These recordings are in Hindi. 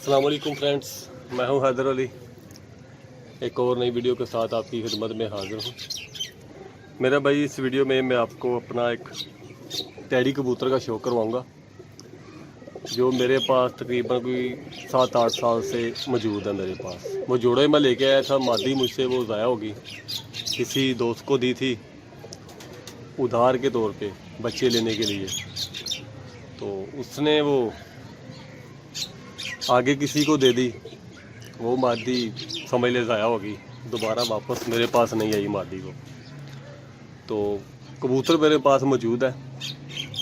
अस्सलाम वालेकुम फ्रेंड्स, मैं हूं हैदर अली। एक और नई वीडियो के साथ आपकी खिदमत में हाज़िर हूं। मेरा भाई, इस वीडियो में मैं आपको अपना एक टैडी कबूतर का शो करवाऊंगा जो मेरे पास तकरीबन कोई 7-8 साल से मौजूद है। मेरे पास वो जोड़े मैं लेके आया था, मादी मुझसे वो ज़ाया होगी, किसी दोस्त को दी थी उधार के तौर पे बच्चे लेने के लिए। तो उसने वो आगे किसी को दे दी, वो मादी समझ ले ज़ाया होगी, दोबारा वापस मेरे पास नहीं आई मादी को। तो कबूतर मेरे पास मौजूद है,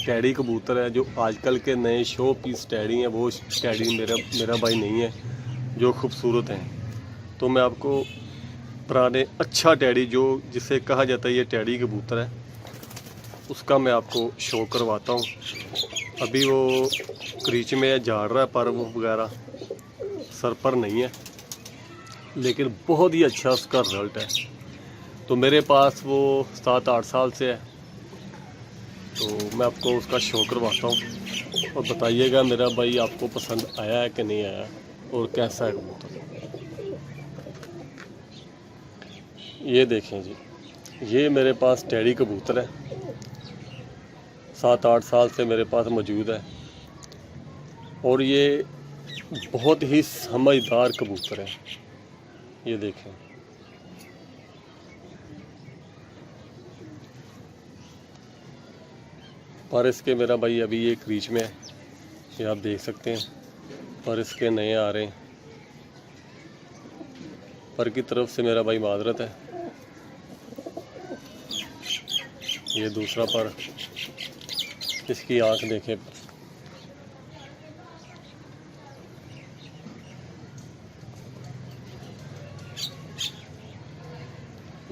टैडी कबूतर है। जो आजकल के नए शो पीस टैडी हैं वो टैडी मेरा भाई नहीं है, जो खूबसूरत हैं। तो मैं आपको पुराने अच्छा टैडी जो जिसे कहा जाता है ये टैडी कबूतर है, उसका मैं आपको शो करवाता हूँ। अभी वो क्रीच में झाड़ रहा है, पर वो वगैरह सर पर नहीं है, लेकिन बहुत ही अच्छा उसका रिज़ल्ट है। तो मेरे पास वो 7-8 साल से है। तो मैं आपको उसका शो करवाता हूँ और बताइएगा मेरा भाई आपको पसंद आया है कि नहीं आया और कैसा है कबूतर। ये देखें जी, ये मेरे पास टैडी कबूतर है, 7-8 साल से मेरे पास मौजूद है और ये बहुत ही समझदार कबूतर है। ये देखें, पर इसके मेरा भाई अभी ये क्रीच में है, ये आप देख सकते हैं। पर इसके नए आ रहे हैं, पर की तरफ से मेरा भाई माजरत है। ये दूसरा पर, इसकी आंख देखें।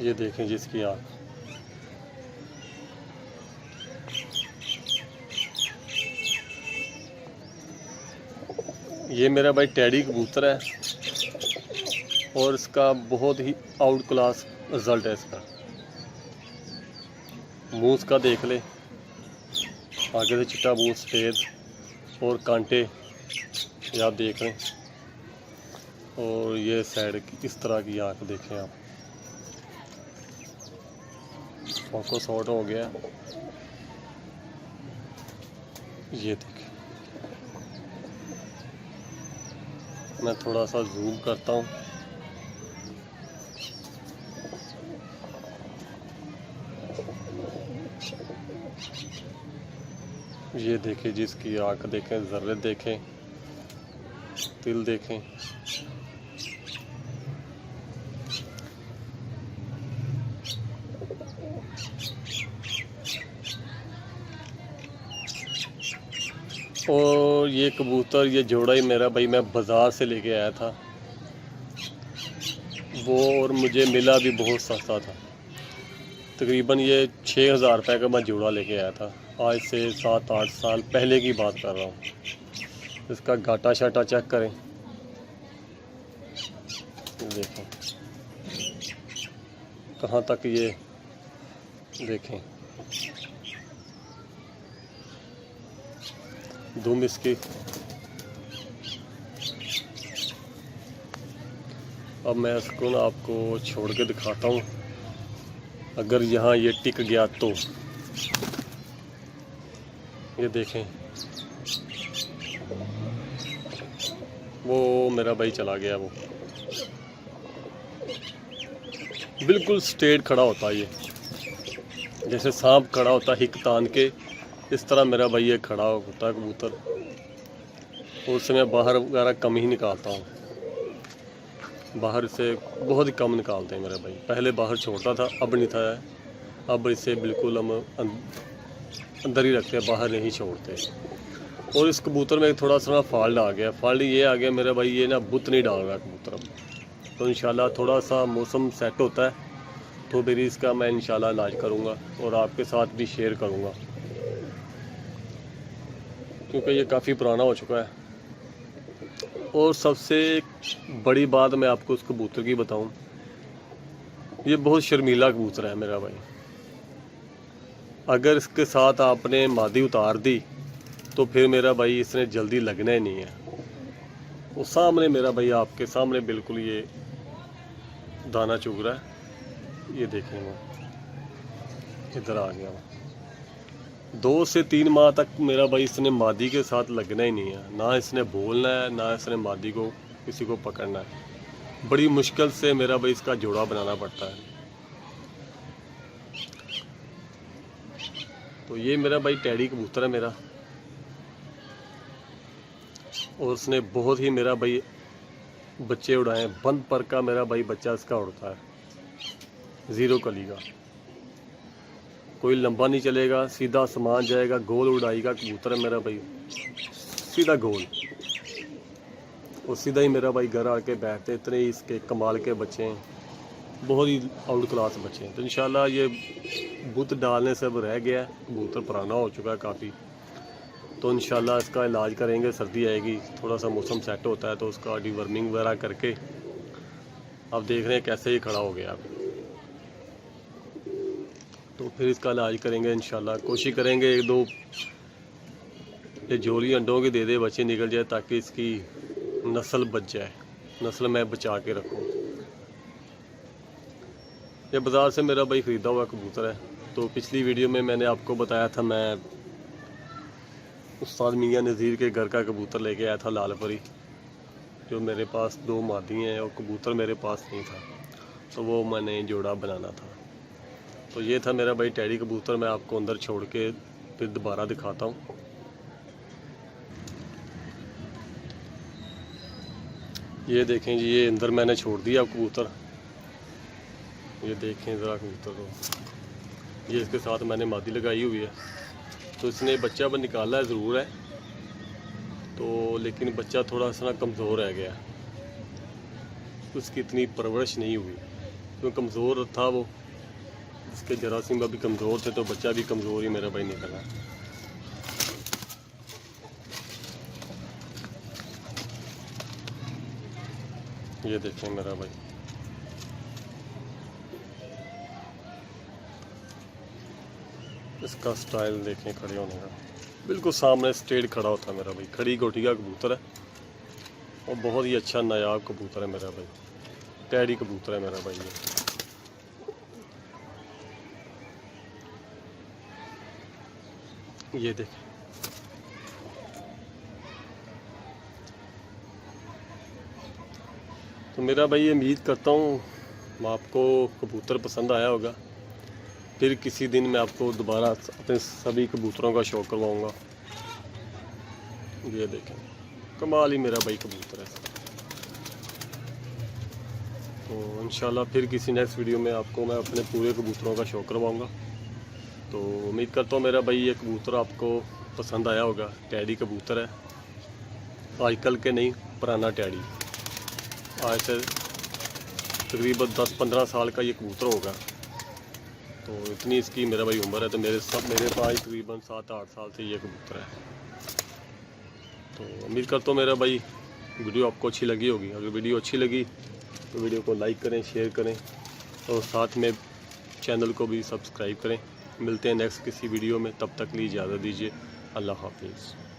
ये देखें जिसकी आंख। ये मेरा भाई टैडी कबूतर है और इसका बहुत ही आउट क्लास रिज़ल्ट है। इसका मुँह इसका देख ले, आगे से चिट्टा मुँह, सफ़ेद और कांटे, ये आप देख रहे हैं। और ये साइड की इस तरह की आँख देखें आप। फोकस आउट हो गया, ये देखें। मैं थोड़ा सा जूम करता हूँ। ये देखें जिसकी आँख देखें, ज़र्रे देखें, तिल देखें। और ये कबूतर, ये जोड़ा ही मेरा भाई मैं बाज़ार से लेके आया था वो, और मुझे मिला भी बहुत सस्ता था। तकरीबन ये 6,000 रुपये का मैं जोड़ा लेके आया था। आज से 7-8 साल पहले की बात कर रहा हूँ। इसका गाटा शाटा चेक करें, देखें कहाँ तक, ये देखें दुम इसकी। अब मैं इसको ना आपको छोड़ के दिखाता हूँ, अगर यहाँ ये टिक गया तो। ये देखें, वो मेरा भाई चला गया। वो बिल्कुल स्ट्रेट खड़ा होता है, ये जैसे सांप खड़ा होता है हिक तान के, इस तरह मेरा भाई ये खड़ा होता है कबूतर। और उससे मैं बाहर वगैरह कम ही निकालता हूँ, बाहर से बहुत ही कम निकालते हैं मेरे भाई। पहले बाहर छोड़ता था, अब नहीं था, अब इसे बिल्कुल हम अंदर ही रखते हैं, बाहर नहीं छोड़ते। और इस कबूतर में थोड़ा सा फॉल्ट आ गया। फॉल्ट ये आ गया मेरा भाई, ये ना बुत नहीं डाल रहा कबूतर अब। तो इंशाल्लाह थोड़ा सा मौसम सेट होता है तो फिर इसका मैं इंशाल्लाह इलाज करूँगा और आपके साथ भी शेयर करूँगा, क्योंकि ये काफ़ी पुराना हो चुका है। और सबसे बड़ी बात मैं आपको उस कबूतर की बताऊं, ये बहुत शर्मीला कबूतर है मेरा भाई। अगर इसके साथ आपने मादी उतार दी तो फिर मेरा भाई इसने जल्दी लगना ही नहीं है। वो सामने मेरा भाई, आपके सामने बिल्कुल ये दाना चुग रहा है। ये देखें, वो इधर आ गया। वो 2 से 3 माह तक मेरा भाई इसने मादी के साथ लगना ही नहीं है, ना इसने बोलना है, ना इसने मादी को किसी को पकड़ना है। बड़ी मुश्किल से मेरा भाई इसका जोड़ा बनाना पड़ता है। तो ये मेरा भाई टैडी कबूतर है मेरा, और उसने बहुत ही मेरा भाई बच्चे उड़ाए। बंद पर का मेरा भाई बच्चा इसका उड़ता है, 0 कली का। कोई लंबा नहीं चलेगा, सीधा आसमान जाएगा, गोल उड़ाई का कबूतर है मेरा भाई, सीधा गोल। और सीधा ही मेरा भाई घर आके बैठते। इतने ही इसके कमाल के बच्चे हैं, बहुत ही आउट क्लास बच्चे हैं। तो इंशाल्लाह ये बुत डालने से अब रह गया है, कबूतर पुराना हो चुका है काफ़ी। तो इंशाल्लाह इसका इलाज करेंगे, सर्दी आएगी, थोड़ा सा मौसम सेट होता है तो उसका डिवर्मिंग वगैरह करके अब देख रहे हैं कैसे ही खड़ा हो गया। तो फिर इसका इलाज करेंगे इंशाल्लाह। कोशिश करेंगे 1-2 ये जोली अंडों की दे दे, बच्चे निकल जाए, ताकि इसकी नस्ल बच जाए, नस्ल मैं बचा के रखूँ। ये बाज़ार से मेरा भाई ख़रीदा हुआ कबूतर है। तो पिछली वीडियो में मैंने आपको बताया था, मैं उस्ताद मियां नज़ीर के घर का कबूतर लेके आया था, लाल परी, जो मेरे पास 2 मादी हैं और कबूतर मेरे पास नहीं था, तो वो मैंने जोड़ा बनाना था। तो ये था मेरा भाई टैडी कबूतर। मैं आपको अंदर छोड़ के फिर दोबारा दिखाता हूँ। ये देखें जी, ये अंदर मैंने छोड़ दिया कबूतर। ये देखें ज़रा कबूतर को, ये इसके साथ मैंने मादी लगाई हुई है। तो इसने बच्चा भी निकाला ज़रूर है, तो लेकिन बच्चा थोड़ा सा कमज़ोर रह गया, उसकी इतनी परवरिश नहीं हुई, तो कमज़ोर था वो, इसके जरासीम भी कमज़ोर थे, तो बच्चा भी कमज़ोर ही मेरा भाई निकला। ये देखें मेरा भाई, इसका स्टाइल देखें खड़े होने का, बिल्कुल सामने स्ट्रेट खड़ा होता है मेरा भाई। खड़ी गोटी का कबूतर है और बहुत ही अच्छा नायाब कबूतर है मेरा भाई, टैडी कबूतर है मेरा भाई। ये देखें, तो मेरा भाई उम्मीद करता हूँ आपको कबूतर पसंद आया होगा। फिर किसी दिन मैं आपको दोबारा अपने सभी कबूतरों का शौक करवाऊँगा। ये देखें, कमाल ही मेरा भाई कबूतर है। तो इंशाल्लाह फिर किसी नेक्स्ट वीडियो में आपको मैं अपने पूरे कबूतरों का शौक करवाऊँगा। तो उम्मीद करता हूँ मेरा भाई ये कबूतर आपको पसंद आया होगा। टैडी कबूतर है, आजकल के नहीं, पुराना टैडी। आज से तकरीबन 10-15 साल का ये कबूतर होगा। तो इतनी इसकी मेरा भाई उम्र है। तो मेरे पास तकरीबन 7-8 साल से ये कबूतर है। तो उम्मीद करता हूँ मेरा भाई वीडियो आपको अच्छी लगी होगी। अगर वीडियो अच्छी लगी तो वीडियो को लाइक करें, शेयर करें और साथ में चैनल को भी सब्सक्राइब करें। मिलते हैं नेक्स्ट किसी वीडियो में, तब तक लिए इजाज़त दीजिए। अल्लाह हाफिज़।